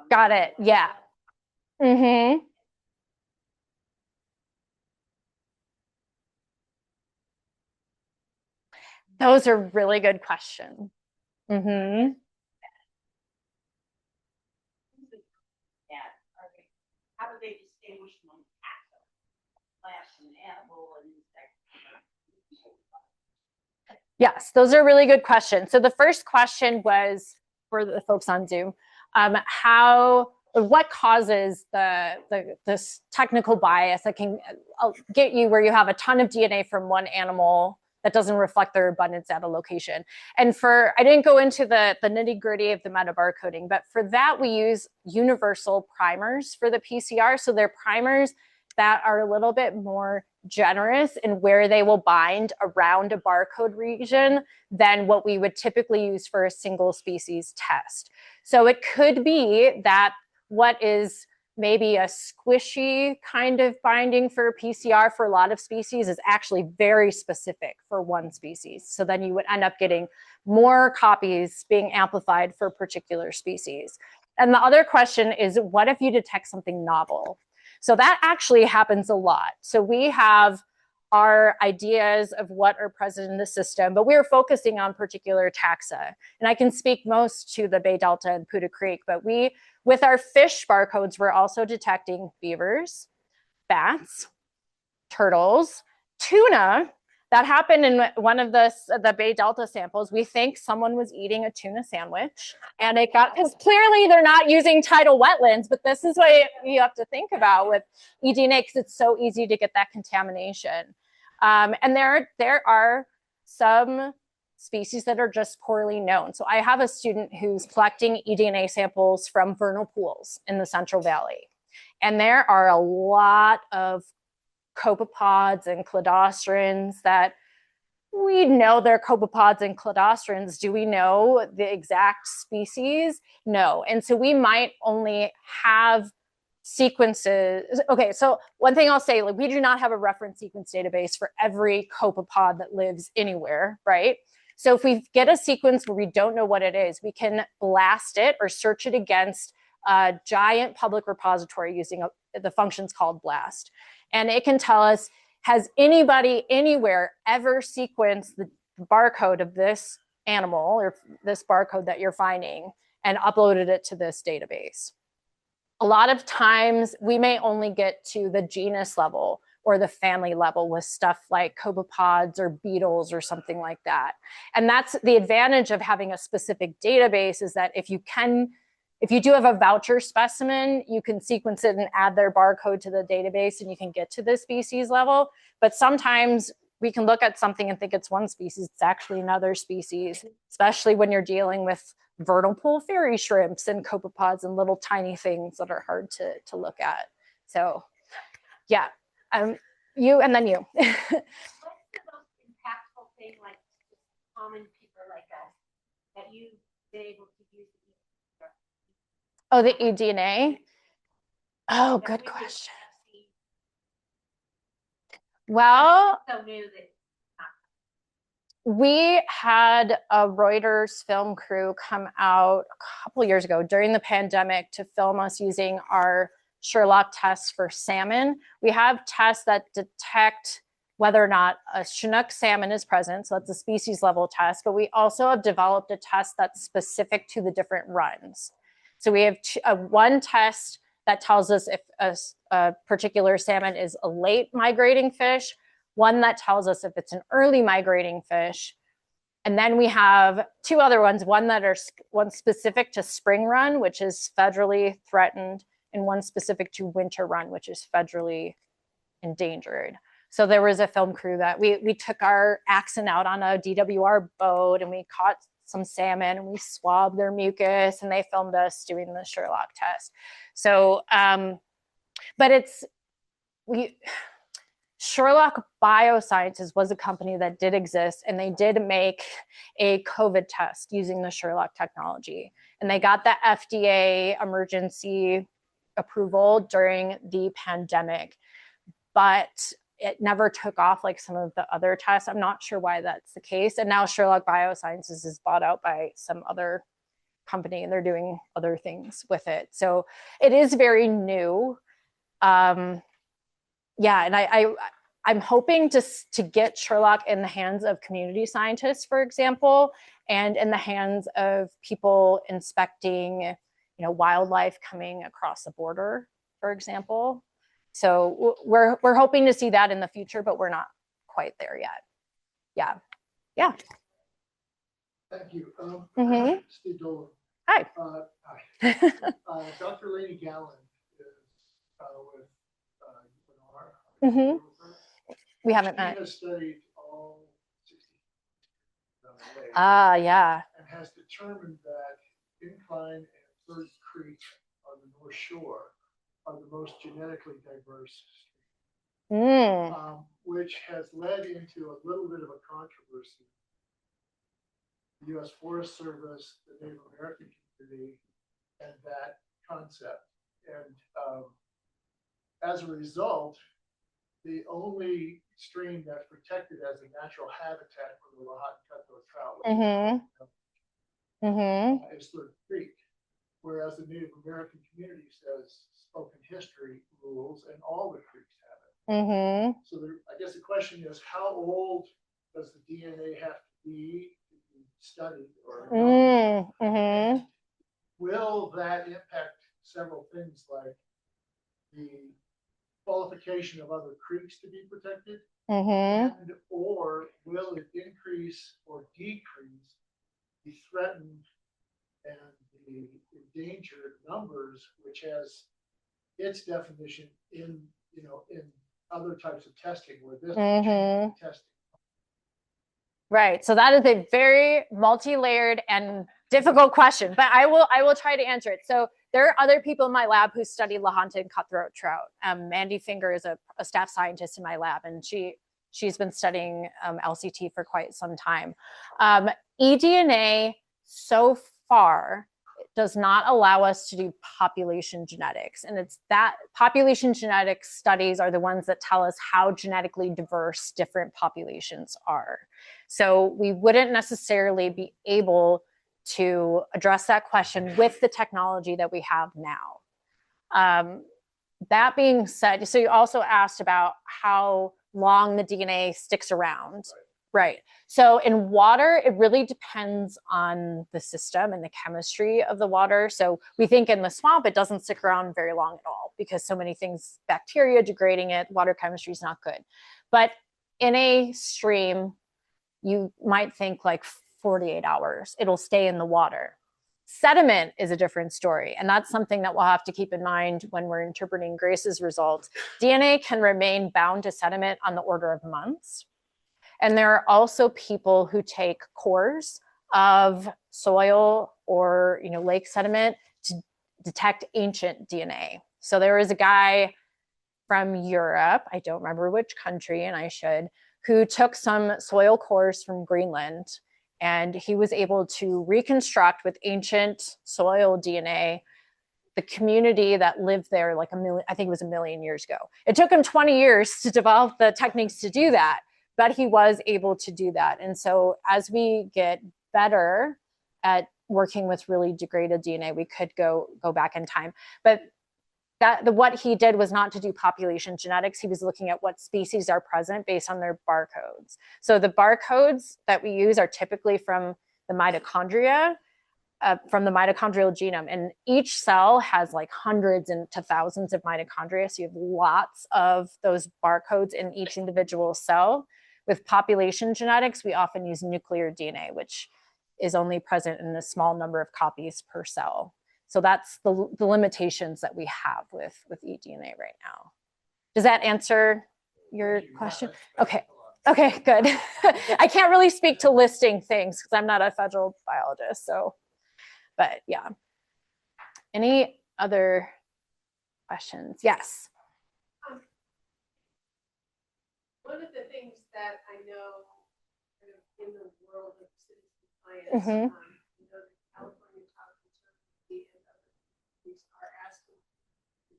Got it. Yeah. Mm-hmm. Those are really good questions. Mm-hmm. How do they distinguish among class and animal and insect? Yes, those are really good questions. So the first question was for the folks on Zoom, what causes this technical bias that can get you where you have a ton of DNA from one animal that doesn't reflect their abundance at a location. And I didn't go into the nitty gritty of the metabarcoding, but for that we use universal primers for the PCR. So they're primers that are a little bit more generous in where they will bind around a barcode region than what we would typically use for a single species test. So it could be that what is maybe a squishy kind of binding for a PCR for a lot of species is actually very specific for one species. So then you would end up getting more copies being amplified for a particular species. And the other question is, what if you detect something novel? So that actually happens a lot. So we have our ideas of what are present in the system, but we're focusing on particular taxa. And I can speak most to the Bay Delta and Puda Creek, but with our fish barcodes, we're also detecting beavers, bats, turtles, tuna. That happened in one of the Bay Delta samples. We think someone was eating a tuna sandwich, and it got, because clearly they're not using tidal wetlands, but this is what you have to think about with eDNA, because it's so easy to get that contamination. And there are some species that are just poorly known. So I have a student who's collecting eDNA samples from vernal pools in the Central Valley. And there are a lot of copepods and cladostrans that we know they're copepods and cladostrans. Do we know the exact species? No. And so we might only have sequences. Okay, so one thing I'll say, like, we do not have a reference sequence database for every copepod that lives anywhere, right? So if we get a sequence where we don't know what it is, we can blast it or search it against a giant public repository using the functions called BLAST. And it can tell us, has anybody anywhere ever sequenced the barcode of this animal or this barcode that you're finding and uploaded it to this database. A lot of times we may only get to the genus level or the family level with stuff like copepods or beetles or something like that. And that's the advantage of having a specific database, is that if you do have a voucher specimen, you can sequence it and add their barcode to the database and you can get to the species level. But sometimes we can look at something and think it's one species, it's actually another species, especially when you're dealing with vernal pool fairy shrimps and copepods and little tiny things that are hard to look at. So yeah, you and then you. What's the most impactful thing, like common people like us, that you've been able to use? Oh, the eDNA? Oh, good question. Well, So new that we had a Reuters film crew come out a couple years ago during the pandemic to film us using our Sherlock tests for salmon. We have tests that detect whether or not a Chinook salmon is present, so that's a species level test, but we also have developed a test that's specific to the different runs. So we have one test that tells us if a particular salmon is a late migrating fish, one that tells us if it's an early migrating fish. And then we have two other ones, one specific to spring run, which is federally threatened, and one specific to winter run, which is federally endangered. So there was a film crew that we took our accent out on a DWR boat and we caught some salmon and we swabbed their mucus and they filmed us doing the Sherlock test. So, but Sherlock Biosciences was a company that did exist, and they did make a COVID test using the Sherlock technology. And they got the FDA emergency approval during the pandemic, but it never took off like some of the other tests. I'm not sure why that's the case. And now Sherlock Biosciences is bought out by some other company and they're doing other things with it. So it is very new. Yeah, and I'm hoping to get Sherlock in the hands of community scientists, for example, and in the hands of people inspecting, wildlife coming across the border, for example. So we're hoping to see that in the future, but we're not quite there yet. Yeah. Thank you. Steve Dolan. Hi. Hi. Dr. Lady Gallen is with UNR. We haven't met. She has studied all 60 yeah. and has determined that Incline and Third Creek on the North Shore are the most genetically diverse, which has led into a little bit of a controversy. The U.S. Forest Service, the Native American community, and that concept. And as a result, the only stream that's protected as a natural habitat for the Lahontan cutthroat trout is Third Creek, whereas the Native American community says spoken history rules and all the creeks have it. So I guess the question is, how old does the DNA have to be studied or not? Will that impact several things like the qualification of other creeks to be protected, and or will it increase or decrease the threatened and the endangered numbers, which has its definition in other types of testing where this testing. Right. So that is a very multi-layered and difficult question, but I will try to answer it. So there are other people in my lab who study Lahontan cutthroat trout. Mandy Finger is a staff scientist in my lab, and she's been studying LCT for quite some time. eDNA so far does not allow us to do population genetics. And it's that population genetics studies are the ones that tell us how genetically diverse different populations are. So we wouldn't necessarily be able to address that question with the technology that we have now. That being said, so you also asked about how long the DNA sticks around, Right. So in water, it really depends on the system and the chemistry of the water. So we think in the swamp, it doesn't stick around very long at all because so many things, bacteria degrading it, water chemistry is not good. But in a stream, you might think like 48 hours, it'll stay in the water. Sediment is a different story. And that's something that we'll have to keep in mind when we're interpreting Grace's results. DNA can remain bound to sediment on the order of months. And there are also people who take cores of soil or lake sediment to detect ancient DNA. So there was a guy from Europe, I don't remember which country, and I should, who took some soil cores from Greenland, and he was able to reconstruct with ancient soil DNA the community that lived there like I think it was 1 million years ago. It took him 20 years to develop the techniques to do that, but he was able to do that. And so as we get better at working with really degraded DNA, we could go back in time. But what he did was not to do population genetics. He was looking at what species are present based on their barcodes. So the barcodes that we use are typically from the mitochondria, from the mitochondrial genome. And each cell has like hundreds to thousands of mitochondria. So you have lots of those barcodes in each individual cell. With population genetics, we often use nuclear DNA, which is only present in a small number of copies per cell. So that's the limitations that we have with eDNA right now. Does that answer your question? Okay. Okay, good. I can't really speak to listing things because I'm not a federal biologist. So, but yeah. Any other questions? Yes. One of the things that I know kind of in the world of citizen science, Mm-hmm. you know, the California Topic Conservancy and other countries are asking to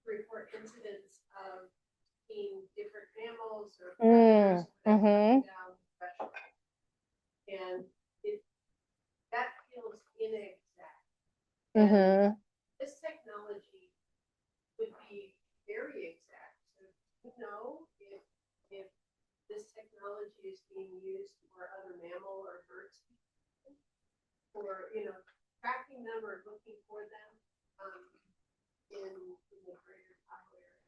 report incidents of seeing different mammals or predators down threshold. And that feels inexact. And this technology would be very exact. So do you know if this technology is being used for other mammal or bird species, or tracking them or looking for them in the greater Tahoe area?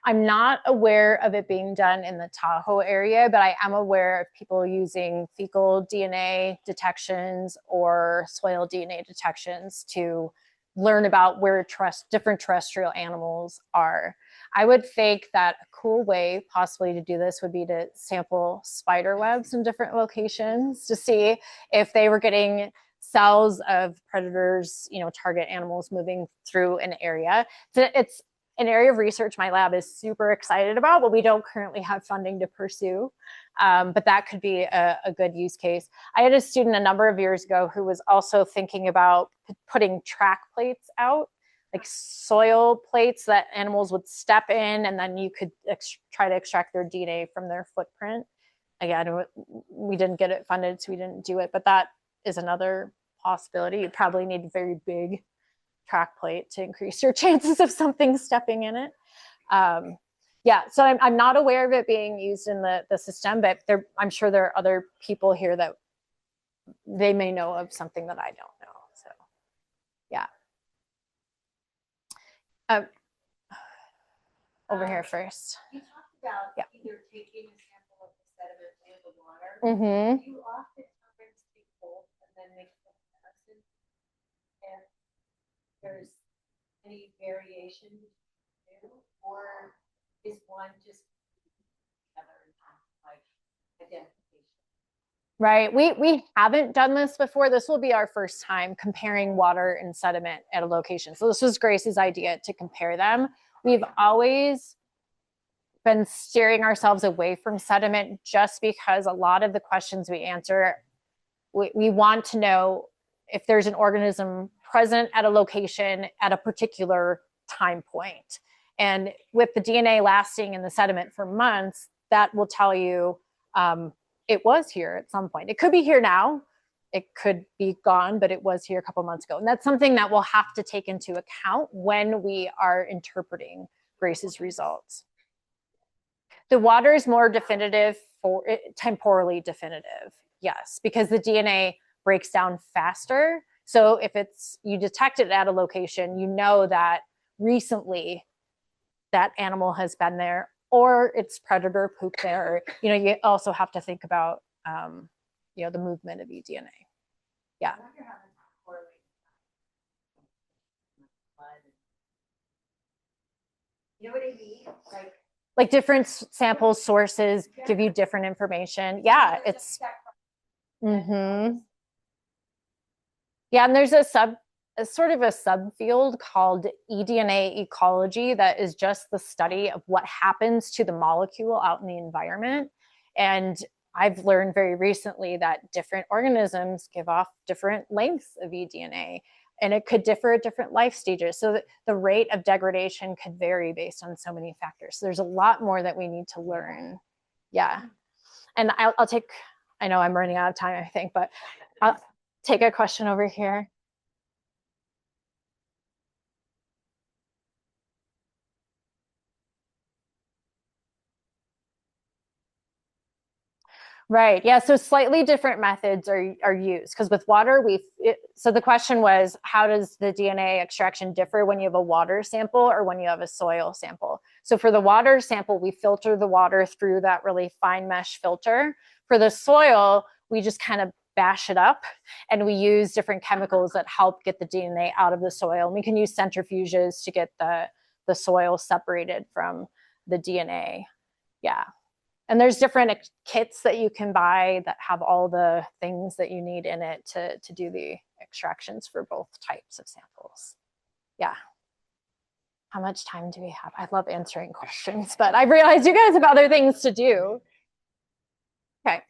I'm not aware of it being done in the Tahoe area, but I am aware of people using fecal DNA detections or soil DNA detections to learn about where different terrestrial animals are. I would think that a cool way possibly to do this would be to sample spider webs in different locations to see if they were getting cells of predators, target animals moving through an area. So it's an area of research my lab is super excited about, but we don't currently have funding to pursue. But that could be a good use case. I had a student a number of years ago who was also thinking about putting track plates out, like soil plates that animals would step in, and then you could try to extract their DNA from their footprint. Again, we didn't get it funded, so we didn't do it, but that is another possibility. You probably need a very big track plate to increase your chances of something stepping in it. Yeah, so I'm not aware of it being used in the system, but I'm sure there are other people here that they may know of something that I don't know. So, yeah. Over here first. You talked about either taking a sample of the sediment and the water. Mm-hmm. You oftentimes take both and then make a comparison. And there's any variation between the two, or is one just together like identification? Right. We haven't done this before. This will be our first time comparing water and sediment at a location. So this was Grace's idea to compare them. We've always been steering ourselves away from sediment just because a lot of the questions we answer, we want to know if there's an organism present at a location at a particular time point. And with the DNA lasting in the sediment for months, that will tell you it was here at some point. It could be here now. It could be gone, but it was here a couple months ago. And that's something that we'll have to take into account when we are interpreting Grace's results. The water is more definitive, for temporally definitive, yes, because the DNA breaks down faster. So if you detect it at a location, you know that recently that animal has been there, or its predator pooped there. You also have to think about the movement of eDNA. Yeah. You know what I mean? Like different sample sources give you different information. Yeah, it's. Mm-hmm. Yeah, and there's a sort of a subfield called eDNA ecology that is just the study of what happens to the molecule out in the environment. And I've learned very recently that different organisms give off different lengths of eDNA, and it could differ at different life stages. So the rate of degradation could vary based on so many factors. So there's a lot more that we need to learn. Yeah. And I'll take, I know I'm running out of time, I think, but I'll take a question over here. Right. Yeah. So slightly different methods are used, because with water, so the question was, how does the DNA extraction differ when you have a water sample or when you have a soil sample? So for the water sample, we filter the water through that really fine mesh filter. For the soil, we just kind of bash it up, and we use different chemicals that help get the DNA out of the soil. And we can use centrifuges to get the soil separated from the DNA. Yeah. And there's different kits that you can buy that have all the things that you need in it to do the extractions for both types of samples. Yeah. How much time do we have? I love answering questions, but I realize you guys have other things to do. Okay.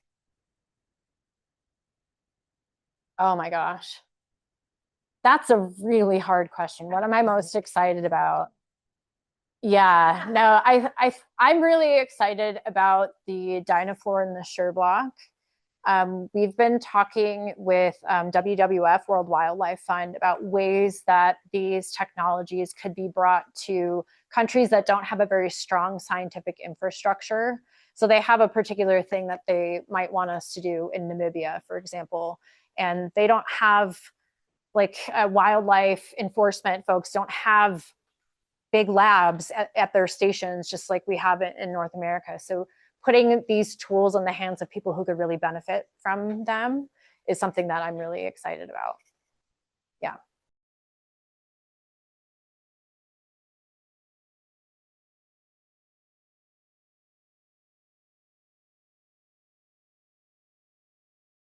Oh my gosh. That's a really hard question. What am I most excited about? Yeah, no, I'm really excited about the dinoflora and the Sherblock. We've been talking with WWF, World Wildlife Fund, about ways that these technologies could be brought to countries that don't have a very strong scientific infrastructure. So they have a particular thing that they might want us to do in Namibia, for example, and they don't have, like, wildlife enforcement folks don't have big labs at their stations, just like we have it in North America. So putting these tools in the hands of people who could really benefit from them is something that I'm really excited about. Yeah.